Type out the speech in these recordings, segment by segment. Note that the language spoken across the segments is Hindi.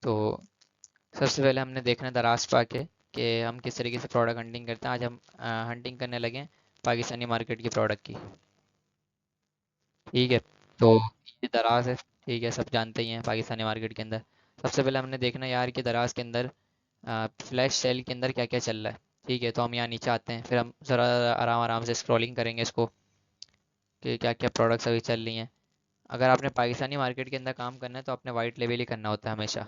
तो सबसे पहले हमने देखना है दराज पे आके कि हम किस तरीके से प्रोडक्ट हंटिंग करते हैं। आज हम हंटिंग करने लगे हैं पाकिस्तानी मार्केट की प्रोडक्ट की। ठीक है। तो ये दराज है। ठीक है, सब जानते ही हैं पाकिस्तानी मार्केट के अंदर। सबसे पहले हमने देखना है यार कि दराज के अंदर फ्लैश सेल के अंदर क्या क्या चल रहा है। ठीक है, तो हम यहाँ नीचे आते हैं, फिर हम ज़रा आराम आराम से स्क्रॉलिंग करेंगे इसको कि क्या क्या प्रोडक्ट्स अभी चल रही हैं। अगर आपने पाकिस्तानी मार्केट के अंदर काम करना है तो आपने वाइट लेवल ही करना होता है हमेशा।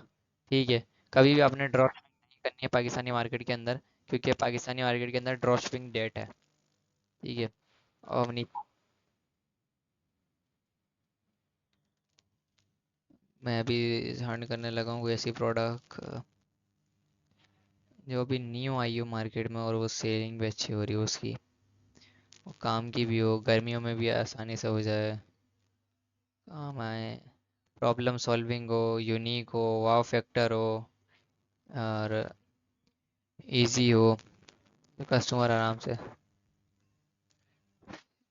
ठीक है। कभी भी आपने ड्रॉप नहीं करनी है पाकिस्तानी मार्केट के अंदर, क्योंकि पाकिस्तानी मार्केट के अंदर ड्रॉप शिपिंग डेट है। ठीक है। और नहीं, मैं अभी हंट करने लगा हूँ कोई ऐसी प्रोडक्ट जो अभी न्यू आई हो मार्केट में और वो सेलिंग भी अच्छी हो रही हो उसकी, वो काम की भी हो, गर्मियों में भी आसानी से हो जाए, काम आए, प्रॉब्लम सॉल्विंग हो, यूनिक हो, वाव फैक्टर हो और इजी हो, तो कस्टमर आराम से।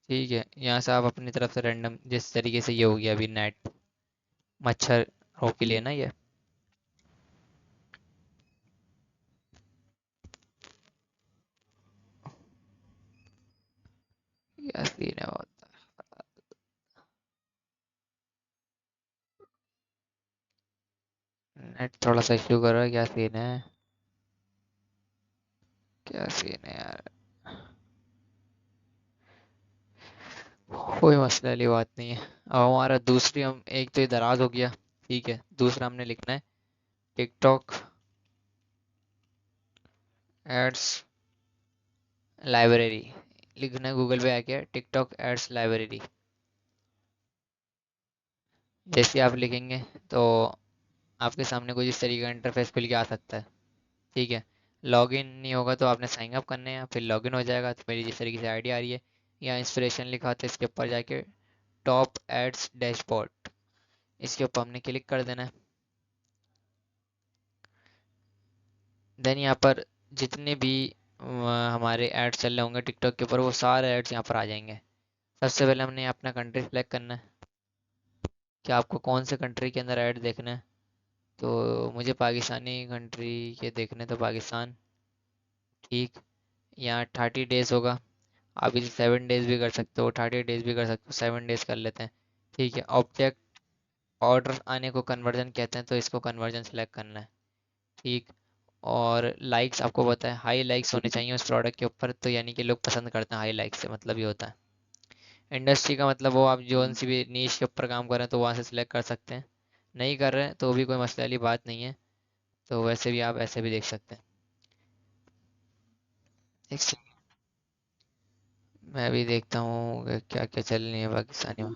ठीक है, यहाँ से आप अपनी तरफ से रैंडम जिस तरीके से ये हो गया अभी नेट मच्छर हो के लिए ना ये क्या सीन है बहुत। नेट थोड़ा सा इश्यू कर रहा है, क्या सीन है, क्या सीन है यार। कोई मसले वाली बात नहीं है। अब हमारा दूसरी, हम एक तो ये दराज हो गया। ठीक है, दूसरा हमने लिखना है टिकटॉक एड्स लाइब्रेरी। लिखना है गूगल पे आके टिकटॉक एड्स लाइब्रेरी। जैसे आप लिखेंगे तो आपके सामने कुछ इस तरीके का इंटरफेस खुल के आ सकता है। ठीक है। लॉगिन नहीं होगा तो आपने साइन अप करने हैं, फिर लॉगिन हो जाएगा। तो मेरी जिस तरीके से आईडी आ रही है, यहाँ इंस्पिरेशन लिखा होता है, इसके ऊपर जाके टॉप एड्स डैशबोर्ड, इसके ऊपर हमने क्लिक कर देना है। देन यहाँ पर जितने भी हमारे एड्स चल रहे होंगे टिकटॉक के ऊपर, वो सारे एड्स यहाँ पर आ जाएंगे। सबसे पहले हमने अपना कंट्री सेलेक्ट करना है कि आपको कौन से कंट्री के अंदर ऐड देखना है। तो मुझे पाकिस्तानी कंट्री के देखने, तो पाकिस्तान। ठीक। यहाँ 30 डेज होगा। आप इसे 7 डेज भी कर सकते हो, 30 डेज भी कर सकते हो, 7 डेज कर लेते हैं। ठीक है। ऑब्जेक्ट ऑर्डर आने को कन्वर्जन कहते हैं, तो इसको कन्वर्जन सेलेक्ट करना है। ठीक। और लाइक्स आपको पता है हाई लाइक्स होने चाहिए उस प्रोडक्ट के ऊपर, तो यानी कि लोग पसंद करते हैं हाई लाइक्स से, मतलब ये होता है। इंडस्ट्री का मतलब वो आप जो सी भी नीश के ऊपर काम कर रहे हैं तो वहाँ से सिलेक्ट कर सकते हैं। नहीं कर रहे हैं तो भी कोई मसले वाली बात नहीं है, तो वैसे भी आप ऐसे भी देख सकते हैं। एक सेकंड, मैं भी देखता हूँ क्या क्या चल रही है पाकिस्तानी में।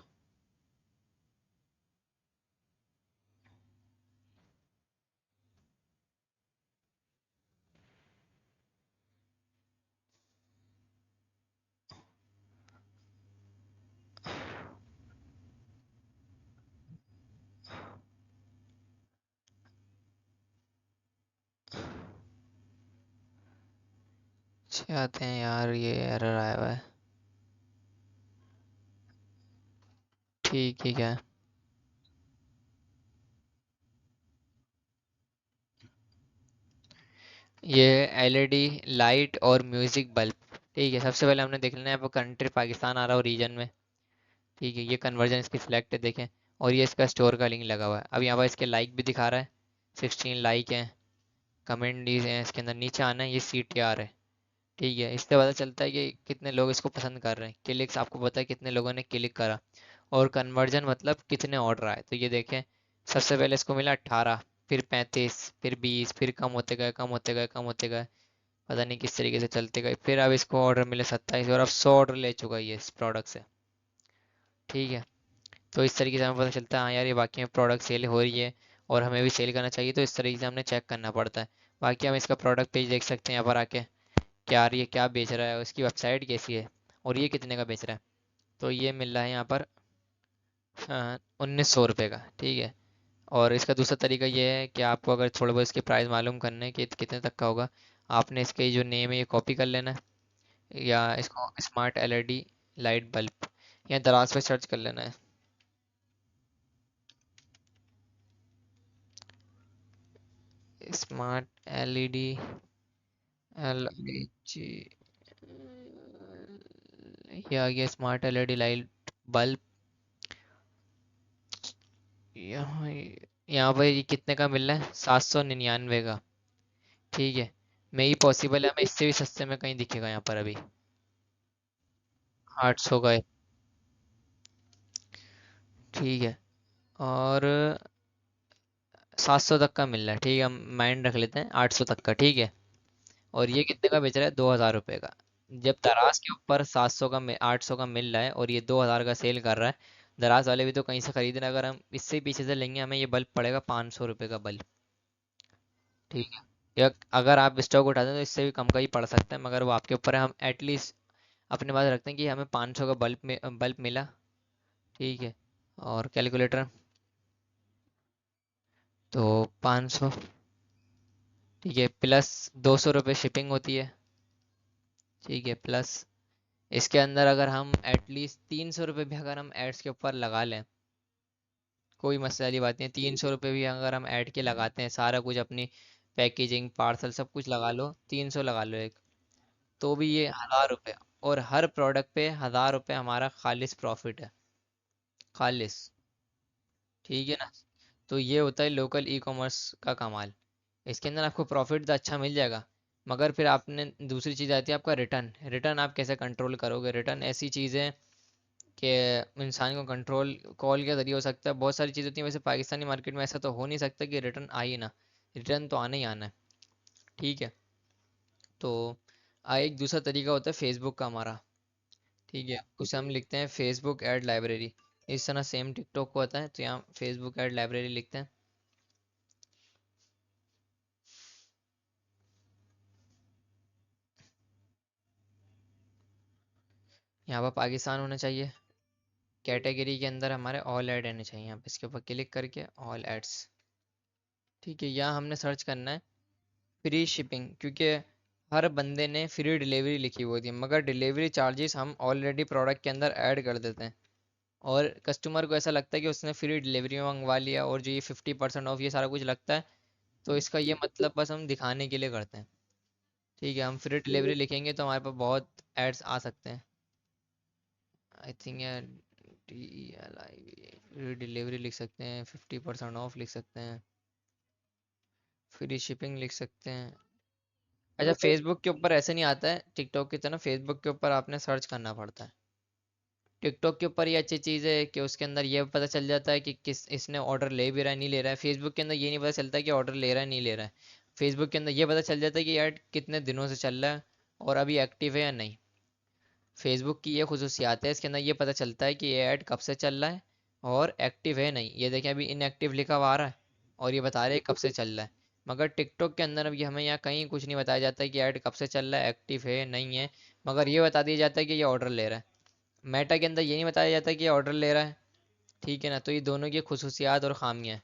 अच्छे आते हैं यार, ये एरर आया हुआ है। ठीक ही है। ये एलईडी लाइट और म्यूजिक बल्ब। ठीक है, सबसे पहले हमने देख लेना है वो कंट्री पाकिस्तान आ रहा हो रीजन में। ठीक है, ये कन्वर्जन इसकी सिलेक्ट है, देखें। और ये इसका स्टोर का लिंक लगा हुआ है। अब यहाँ पर इसके लाइक भी दिखा रहा है, 16 लाइक हैं, कमेंट हैं इसके अंदर। नीचे आना है, ये CTR है। ठीक है, इससे पता चलता है कि कितने लोग इसको पसंद कर रहे हैं। क्लिक्स आपको पता है कितने लोगों ने क्लिक करा। और कन्वर्जन मतलब कितने ऑर्डर आए, तो ये देखें। सबसे पहले इसको मिला 18, फिर 35, फिर 20, फिर कम होते गए, कम होते गए, कम होते गए, पता नहीं किस तरीके से चलते गए। फिर अब इसको ऑर्डर मिले 27, और अब 100 ऑर्डर ले चुका है ये इस प्रोडक्ट से। ठीक है। तो इस तरीके से हमें पता चलता है हाँ यार ये वाकई में प्रोडक्ट सेल हो रही है, और हमें भी सेल करना चाहिए। तो इस तरीके से हमने चेक करना पड़ता है। बाकी हम इसका प्रोडक्ट पेज देख सकते हैं यहाँ पर आके, क्या ये क्या बेच रहा है, उसकी वेबसाइट कैसी है, और ये कितने का बेच रहा है। तो ये मिल रहा है यहाँ पर 1900 रुपये का। ठीक है। और इसका दूसरा तरीका ये है कि आपको अगर थोड़ा बहुत इसके प्राइस मालूम करने हैं कि कितने तक का होगा, आपने इसके जो नेम है ये कॉपी कर लेना है, या इसको स्मार्ट LED लाइट बल्ब या दराज पे सर्च कर लेना है। स्मार्ट एलईडी एल जी, ये आ गया स्मार्ट एलईडी लाइट बल्ब। यहाँ यहाँ पर ये कितने का मिल रहा है? 799 का। ठीक है, मे ही पॉसिबल है हमें इससे भी सस्ते में कहीं दिखेगा यहाँ पर अभी। 800 का है। ठीक है, और 700 तक का मिल रहा है। ठीक है, हम माइंड रख लेते हैं 800 तक का। ठीक है, और ये कितने का बेच रहा है? 2000 रुपये का। जब दराज के ऊपर 700 का 800 का मिल रहा है और ये 2000 का सेल कर रहा है, दराज वाले भी तो कहीं से खरीद रहे हैं। अगर हम इससे पीछे से लेंगे, हमें ये बल्ब पड़ेगा 500 रुपये का बल्ब। ठीक है, या अगर आप स्टॉक उठाते हैं तो इससे भी कम का ही पड़ सकता है, मगर वो आपके ऊपर है। हम एटलीस्ट अपने पास रखते हैं कि हमें 500 का बल्ब मिला। ठीक है, और कैलकुलेटर, तो 500, ठीक है, प्लस 200 रुपये शिपिंग होती है। ठीक है, प्लस इसके अंदर अगर हम एटलीस्ट 300 रुपये भी अगर हम एड्स के ऊपर लगा लें, कोई मसले वाली बात नहीं है। 300 रुपये भी अगर हम ऐड के लगाते हैं, सारा कुछ अपनी पैकेजिंग पार्सल सब कुछ लगा लो, 300 लगा लो एक, तो भी ये 1000 रुपये। और हर प्रोडक्ट पे 1000 रुपये हमारा खालिस प्रॉफिट है, खालिस। ठीक है ना? तो ये होता है लोकल ई कॉमर्स का कमाल। इसके अंदर आपको प्रॉफिट तो अच्छा मिल जाएगा, मगर फिर आपने दूसरी चीज़ आती है आपका रिटर्न। रिटर्न आप कैसे कंट्रोल करोगे? रिटर्न ऐसी चीज़ है कि इंसान को कंट्रोल कॉल के जरिए हो सकता है। बहुत सारी चीज़ होती है, वैसे पाकिस्तानी मार्केट में ऐसा तो हो नहीं सकता कि रिटर्न आ ही ना। रिटर्न तो आना ही आना है। ठीक है, तो एक दूसरा तरीका होता है फेसबुक का हमारा। ठीक है, उसे हम लिखते हैं फेसबुक ऐड लाइब्रेरी। इस तरह सेम टिकटॉक को होता है, तो यहाँ फेसबुक ऐड लाइब्रेरी लिखते हैं। यहाँ पर पाकिस्तान होना चाहिए। कैटेगरी के अंदर हमारे ऑल ऐड आने चाहिए। यहाँ पे इसके ऊपर क्लिक करके ऑल एड्स। ठीक है, यहाँ हमने सर्च करना है फ्री शिपिंग, क्योंकि हर बंदे ने फ्री डिलीवरी लिखी हुई थी, मगर डिलीवरी चार्जेस हम ऑलरेडी प्रोडक्ट के अंदर ऐड कर देते हैं। और कस्टमर को ऐसा लगता है कि उसने फ्री डिलीवरी मंगवा लिया, और जो ये 50% ऑफ ये सारा कुछ लगता है, तो इसका ये मतलब बस हम दिखाने के लिए करते हैं। ठीक है, हम फ्री डिलीवरी लिखेंगे तो हमारे पास बहुत एड्स आ सकते हैं। आई थिंक यार DELIV फ्री डिलीवरी लिख सकते हैं, 50% ऑफ लिख सकते हैं, फ्री शिपिंग लिख सकते हैं। अच्छा, फेसबुक के ऊपर ऐसे नहीं आता है टिकटॉक की तरह, फेसबुक के ऊपर आपने सर्च करना पड़ता है। टिकटॉक के ऊपर ये अच्छी चीज़ है कि उसके अंदर ये पता चल जाता है कि किस इसने ऑर्डर ले भी रहा है नहीं ले रहा है। फेसबुक के अंदर ये नहीं पता चलता कि ऑर्डर ले रहा है नहीं ले रहा है। फेसबुक के अंदर ये पता चल जाता है कि ऐड कितने दिनों से चल रहा है और अभी एक्टिव है या नहीं। फेसबुक की ये खुसूसियात है, इसके अंदर ये पता चलता है कि ये ऐड कब से चल रहा है और एक्टिव है नहीं। ये देखें, अभी इनएक्टिव लिखा हुआ आ रहा है और ये बता रहे हैं कब से चल रहा है। मगर टिकटॉक के अंदर अभी हमें यहाँ कहीं कुछ नहीं बताया जाता है कि ऐड कब से चल रहा है, एक्टिव है नहीं है, मगर ये बता दिया जाता है कि ये ऑर्डर ले रहा है। मेटा के अंदर ये नहीं बताया जाता कि ये ऑर्डर ले रहा है। ठीक है ना? तो ये दोनों की खुसूसियात और खामियां हैं।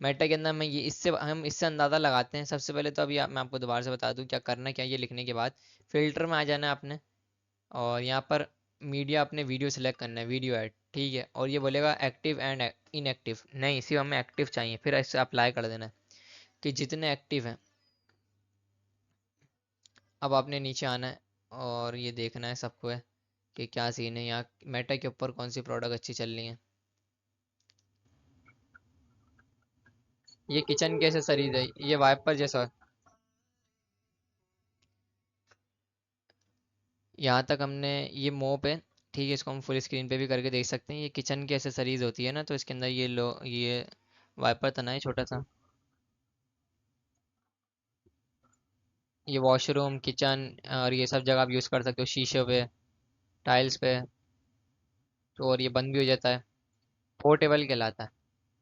मेटा के अंदर मैं ये इससे हम इससे अंदाज़ा लगाते हैं। सबसे पहले तो अभी मैं आपको दोबारा से बता दूं क्या करना है। क्या ये लिखने के बाद फिल्टर में आ जाना है आपने, और यहाँ पर मीडिया अपने वीडियो सेलेक्ट करना है, वीडियो ऐड। ठीक है, और ये बोलेगा एक्टिव एंड इनएक्टिव, नहीं सिर्फ हमें एक्टिव चाहिए। फिर इससे अप्लाई कर देना है कि जितने एक्टिव हैं। अब आपने नीचे आना है और ये देखना है सबको है कि क्या सीन है, यहाँ मेटा के ऊपर कौन सी प्रोडक्ट अच्छी चल रही है। ये किचन के एक्सेसरीज है, ये वाइपर जैसा। यहाँ तक हमने, ये मोप है। ठीक है, इसको हम फुल स्क्रीन पे भी करके देख सकते हैं। ये किचन की एक्सेसरीज होती है ना, तो इसके अंदर ये लो, ये वाइपर तना है छोटा सा। ये वॉशरूम किचन और ये सब जगह आप यूज़ कर सकते हो, शीशे पे, टाइल्स पे। तो और ये बंद भी हो जाता है, पोर्टेबल कहलाता है।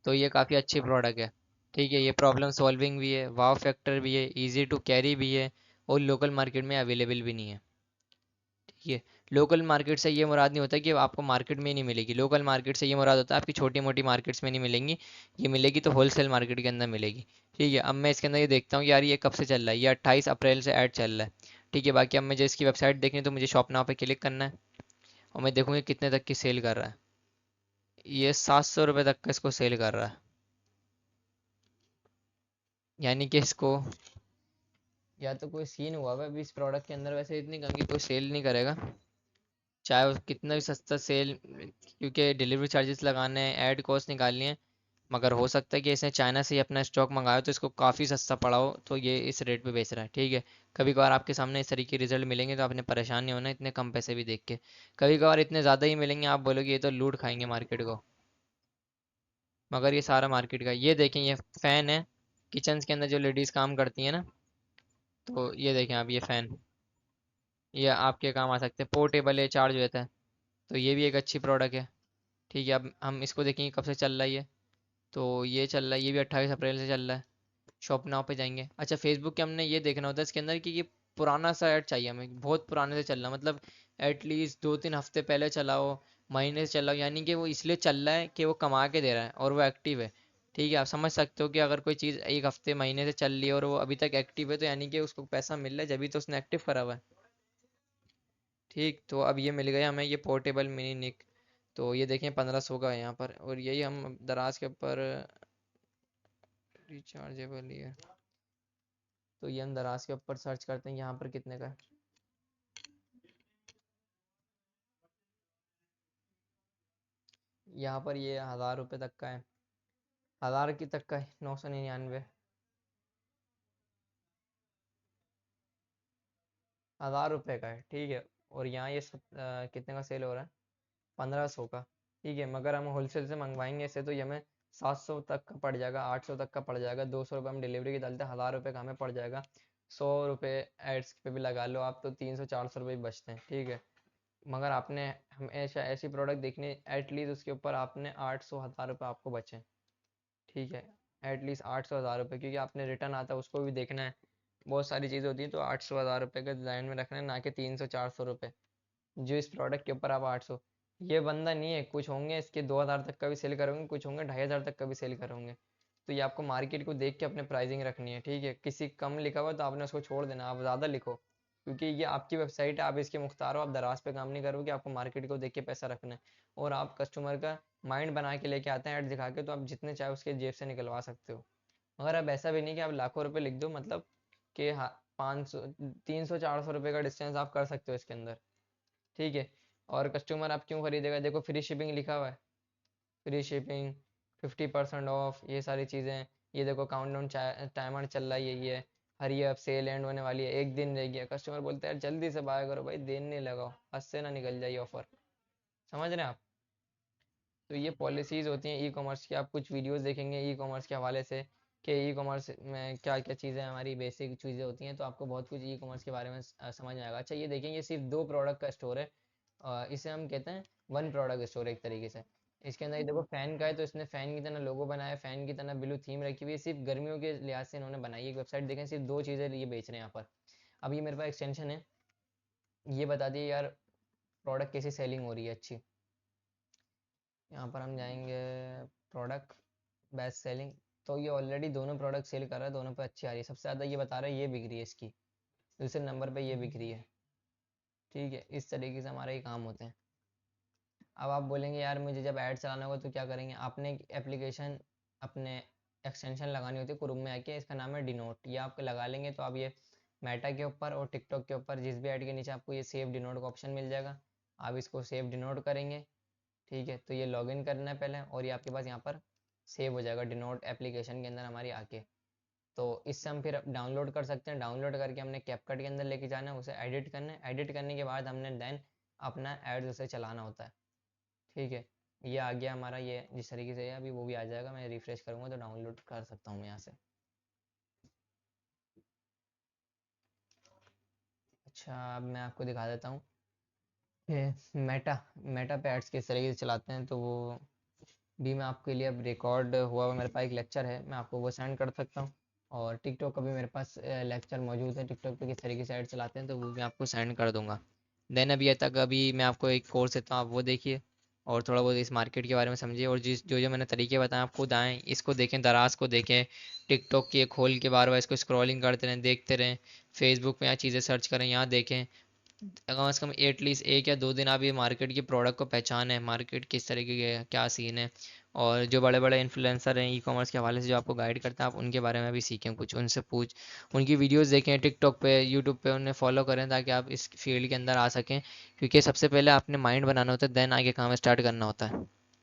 तो ये काफ़ी अच्छी प्रोडक्ट है। ठीक है, ये प्रॉब्लम सॉल्विंग भी है, वाव फैक्टर भी है, इजी टू कैरी भी है, और लोकल मार्केट में अवेलेबल भी नहीं है। ठीक है, लोकल मार्केट से ये मुराद नहीं होता कि आपको मार्केट में ही नहीं मिलेगी। लोकल मार्केट से ये मुराद होता है आपकी छोटी मोटी मार्केट्स में नहीं मिलेंगी, ये मिलेगी तो होलसेल मार्केट के अंदर मिलेगी। ठीक है, अब मैं इसके अंदर ये देखता हूँ यार ये कब से चल रहा है। ये 28 अप्रैल से ऐड चल रहा है। ठीक है, बाकी अब मुझे इसकी वेबसाइट देखनी है तो मुझे शॉप नाउ पे क्लिक करना है, और मैं देखूँगी कितने तक की सेल कर रहा है। ये 700 रुपये तक का इसको सेल कर रहा है। यानी कि इसको या तो कोई सीन हुआ है अभी इस प्रोडक्ट के अंदर, वैसे इतनी कम की कोई सेल नहीं करेगा, चाहे वो कितना भी सस्ता सेल, क्योंकि डिलीवरी चार्जेस लगाने हैं, ऐड कॉस्ट निकालनी है। मगर हो सकता है कि इसने चाइना से ही अपना स्टॉक मंगाया तो इसको काफ़ी सस्ता पड़ा हो, तो ये इस रेट पे बेच रहा है। ठीक है, कभी कभार आपके सामने इस तरीके के रिजल्ट मिलेंगे तो आपने परेशान नहीं होना इतने कम पैसे भी देख के। कभी कभार इतने ज़्यादा ही मिलेंगे, आप बोलोगे ये तो लूट खाएंगे मार्केट को। मगर ये सारा मार्केट का, ये देखें ये फ़ैन है, किचन के अंदर जो लेडीज़ काम करती हैं ना, तो ये देखें आप, ये फ़ैन, ये आपके काम आ सकते हैं, पोर्टेबल है, चार्ज होता है। तो ये भी एक अच्छी प्रोडक्ट है। ठीक है, अब हम इसको देखेंगे कब से चल रहा है ये। तो ये चल रहा है, ये भी 28 अप्रैल से चल रहा है। शॉप नाउ पे जाएंगे। अच्छा, फेसबुक के हमने ये देखना होता है इसके अंदर कि ये पुराना सा ऐड चाहिए हमें, बहुत पुराने से चल रहा, मतलब एटलीस्ट 2-3 हफ्ते पहले चला हो, महीने से चला हो, यानी कि वो इसलिए चल रहा है कि वो कमा के दे रहा है और वो एक्टिव है। ठीक है, आप समझ सकते हो कि अगर कोई चीज़ एक हफ्ते महीने से चल रही है और वो अभी तक एक्टिव है, तो यानी कि उसको पैसा मिल रहा है, जब भी तो उसने एक्टिव करा हुआ है। ठीक, तो अब ये मिल गया हमें, ये पोर्टेबल मिनी निक। तो ये देखें 1500 का है यहाँ पर, और यही हम दराज के ऊपर रिचार्जेबल ही है। तो ये हम दराज के ऊपर सर्च करते हैं यहाँ पर कितने का है। यहाँ पर ये 1000 रुपये तक का है, 1000 की तक का है, 999, 1000 रुपये का है। ठीक है, और यहाँ ये कितने का सेल हो रहा है, 1500 का। ठीक है, मगर हम होलसेल से मंगवाएंगे इसे तो ये हमें 700 तक का पड़ जाएगा, 800 तक का पड़ जाएगा, 200 रुपये हम डिलीवरी के डालते हैं, 1000 रुपये का हमें पड़ जाएगा। 100 रुपये एड्स पे भी लगा लो आप, तो 300-400 रुपये बचते हैं। ठीक है, मगर आपने हमेशा ऐसी प्रोडक्ट देखनी, एटलीस्ट उसके ऊपर आपने 800-1000 रुपये आपको बचे। ठीक है, एटलीस्ट 800-1000 रुपये, क्योंकि आपने रिटर्न आता है उसको भी देखना है, बहुत सारी चीज़ें होती हैं, तो 800-1000 रुपये का ध्यान में रखना है, ना कि 300-400 रुपये। जो इस प्रोडक्ट के ऊपर आप 800, ये बंदा नहीं है, कुछ होंगे इसके 2000 तक का भी सेल करोगे, कुछ होंगे 2500 तक का भी सेल करोगे। तो ये आपको मार्केट को देख के अपने प्राइसिंग रखनी है। ठीक है, किसी कम लिखा हुआ तो आपने उसको छोड़ देना, आप ज़्यादा लिखो, क्योंकि ये आपकी वेबसाइट है, आप इसके मुख्तार हो, आप दराज पे काम नहीं करोगे, आपको मार्केट को देख के पैसा रखना है। और आप कस्टमर का माइंड बना के लेके आते हैं ऐड दिखा के, तो आप जितने चाहे उसके जेब से निकलवा सकते हो। मगर अब ऐसा भी नहीं कि आप लाखों रुपए लिख दो, मतलब कि हाँ, 500, 300-400 रुपये का डिस्टेंस आप कर सकते हो इसके अंदर। ठीक है, और कस्टमर आप क्यों खरीदेगा, देखो फ्री शिपिंग लिखा हुआ है, फ्री शिपिंग, 50% ऑफ, ये सारी चीज़ें। ये देखो काउंटडाउन टाइमर चल रहा है, यही है, हरी अब सेल एंड होने वाली है, एक दिन रह गया, कस्टमर बोलते हैं यार जल्दी से बाय करो भाई, देर नहीं लगाओ, हद से ना निकल जाए ऑफर। समझ रहे हैं आप। तो ये पॉलिसीज़ होती हैं ई कॉमर्स की, आप कुछ वीडियोस देखेंगे ई कॉमर्स के हवाले से कि ई कॉमर्स में क्या क्या चीज़ें हमारी बेसिक चीज़ें होती हैं, तो आपको बहुत कुछ ई कॉमर्स के बारे में समझ में आएगा। अच्छा, ये देखें, ये सिर्फ 2 प्रोडक्ट का स्टोर है, इसे हम कहते हैं वन प्रोडक्ट स्टोर एक तरीके से। इसके अंदर ये देखो फैन का है, तो इसने फैन की तरह लोगो बनाया है, फैन की तरह ब्लू थीम रखी हुई है, सिर्फ गर्मियों के लिहाज से इन्होंने बनाई है। एक वेबसाइट देखें, सिर्फ 2 चीज़ें ये बेच रहे हैं यहाँ पर। अब ये मेरे पास एक्सटेंशन है, ये बता दिए यार प्रोडक्ट कैसी सेलिंग हो रही है अच्छी। यहाँ पर हम जाएंगे, प्रोडक्ट बेस्ट सेलिंग, तो ये ऑलरेडी दोनों प्रोडक्ट सेल कर रहा है, दोनों पे अच्छी आ रही है, सबसे ज़्यादा ये बता रहा है ये बिक रही है इसकी, दूसरे नंबर पे ये बिक रही है। ठीक है, इस तरीके से हमारे ये काम होते हैं। अब आप बोलेंगे यार मुझे जब ऐड चलाना होगा तो क्या करेंगे, आपने एक एप्लीकेशन, अपने एक्सटेंशन लगानी होती है क्रोम में आके, इसका नाम है डिनोट, ये आप लगा लेंगे तो आप ये मेटा के ऊपर और टिकटॉक के ऊपर जिस भी ऐड के नीचे आपको ये सेव डिनोट का ऑप्शन मिल जाएगा, आप इसको सेव डिनोट करेंगे। ठीक है, तो ये लॉगिन करना है पहले, और ये आपके पास यहाँ पर सेव हो जाएगा डिनोट एप्लीकेशन के अंदर हमारी आके। तो इससे हम फिर डाउनलोड कर सकते हैं, डाउनलोड करके हमने कैपकट के अंदर लेके जाना है, उसे एडिट करना है, एडिट करने के बाद हमने देन अपना एड्स उसे चलाना होता है। ठीक है, ये आ गया हमारा, ये जिस तरीके से है अभी वो भी आ जाएगा, मैं रिफ्रेश करूँगा तो डाउनलोड कर सकता हूँ मैं यहाँ से। अच्छा, अब मैं आपको दिखा देता हूँ कि मेटा मेटा पे एड्स किस तरीके से चलाते हैं, तो वो भी मैं आपके लिए अब रिकॉर्ड हुआ हुआ मेरे पास एक लेक्चर है, मैं आपको वो सेंड कर सकता हूँ। और टिकटॉक का भी मेरे पास लेक्चर मौजूद है, टिकटॉक पे किस तरीके से ऐड चलाते हैं, तो वो भी आपको सेंड कर दूंगा। देन अभी तक अभी मैं आपको एक कोर्स देता हूँ, आप वो देखिए और थोड़ा बहुत इस मार्केट के बारे में समझिए, और जिस जो जो मैंने तरीके बताए आप खुद आएँ, इसको देखें, दराज को देखें, टिकटॉक की खोल के बार बार इसको स्क्रॉलिंग करते रहें, देखते रहें, फेसबुक में यहाँ चीज़ें सर्च करें, यहाँ देखें, कम से कम एटलीस्ट 1 या 2 दिन आप ये मार्केट की प्रोडक्ट को पहचाने, मार्केट किस तरीके के क्या सीन है। और जो बड़े बड़े इन्फ्लुएंसर हैं ई कॉमर्स के हवाले से जो आपको गाइड करते हैं, आप उनके बारे में भी सीखें, कुछ उनसे पूछ, उनकी वीडियोस देखें टिकटॉक पे, यूट्यूब पे, उन्हें फॉलो करें ताकि आप इस फील्ड के अंदर आ सकें। क्योंकि सबसे पहले आपने माइंड बनाना होता है, देन आगे काम स्टार्ट करना होता है।